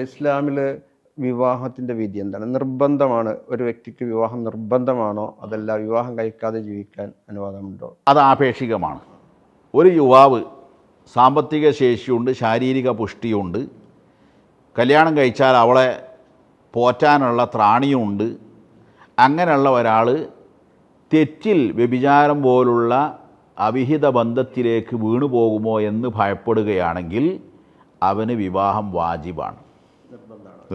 ഇസ്ലാമിൽ വിവാഹത്തിൻ്റെ വിധി എന്താണ്? നിർബന്ധമാണ് ഒരു വ്യക്തിക്ക് വിവാഹം നിർബന്ധമാണോ, അതല്ല വിവാഹം കഴിക്കാതെ ജീവിക്കാൻ അനുവാദമുണ്ടോ? അത് ആപേക്ഷികമാണ്. ഒരു യുവാവ് സാമ്പത്തിക ശേഷിയുണ്ട്, ശാരീരിക പുഷ്ടിയുണ്ട്, കല്യാണം കഴിച്ചാൽ അവളെ പോറ്റാനുള്ള ത്രാണിയുമുണ്ട്. അങ്ങനെയുള്ള ഒരാൾ തെറ്റിൽ വ്യഭിചാരം പോലുള്ള അവിഹിത ബന്ധത്തിലേക്ക് വീണു പോകുമോ എന്ന് ഭയപ്പെടുകയാണെങ്കിൽ അവന് വിവാഹം വാജിബാണ്,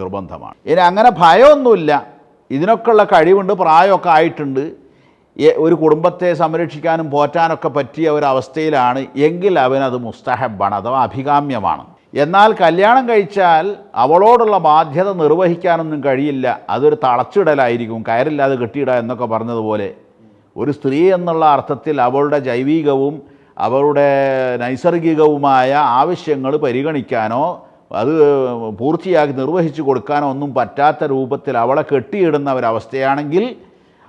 നിർബന്ധമാണ്. ഇനി അങ്ങനെ ഭയമൊന്നുമില്ല, ഇതിനൊക്കെയുള്ള കഴിവുണ്ട്, പ്രായമൊക്കെ ആയിട്ടുണ്ട്, ഒരു കുടുംബത്തെ സംരക്ഷിക്കാനും പോറ്റാനൊക്കെ പറ്റിയ ഒരവസ്ഥയിലാണ് എങ്കിൽ അവനത് മുസ്തഹബാണ്, അഥവാ അഭികാമ്യമാണ്. എന്നാൽ കല്യാണം കഴിച്ചാൽ അവളോടുള്ള ബാധ്യത നിർവഹിക്കാനൊന്നും കഴിയില്ല, അതൊരു തളച്ചിടലായിരിക്കും, കയറില്ലാതെ കെട്ടിയിടുക എന്നൊക്കെ പറഞ്ഞതുപോലെ. ഒരു സ്ത്രീ എന്നുള്ള അർത്ഥത്തിൽ അവളുടെ ജൈവികവും അവളുടെ നൈസർഗികവുമായ ആവശ്യങ്ങൾ പരിഗണിക്കാനോ അത് പൂർത്തിയാക്കി നിർവഹിച്ചു കൊടുക്കാനോ ഒന്നും പറ്റാത്ത രൂപത്തിൽ അവളെ കെട്ടിയിടുന്ന ഒരവസ്ഥയാണെങ്കിൽ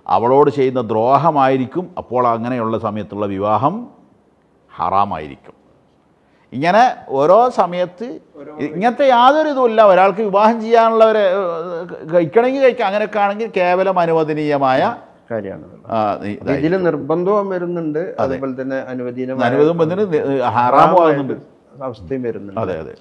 അവളോട് ചെയ്യുന്ന ദ്രോഹമായിരിക്കും. അപ്പോൾ അങ്ങനെയുള്ള സമയത്തുള്ള വിവാഹം ഹറാമായിരിക്കും. ഇങ്ങനെ ഓരോ സമയത്ത് ഇങ്ങനത്തെ യാതൊരു ഇതുമില്ല. ഒരാൾക്ക് വിവാഹം ചെയ്യാനുള്ളവരെ കഴിക്കണമെങ്കിൽ കഴിക്കാം, അങ്ങനെയൊക്കെ ആണെങ്കിൽ കേവലം അനുവദനീയമായ കാര്യമാണ്. ഇതിൽ നിർബന്ധവും വരുന്നുണ്ട്, അതുപോലെ തന്നെ അനുവദനീയമായ ഹറാമും ആകുന്നുണ്ട് അവസ്ഥയും വരുന്നുണ്ട്. അതെ അതെ.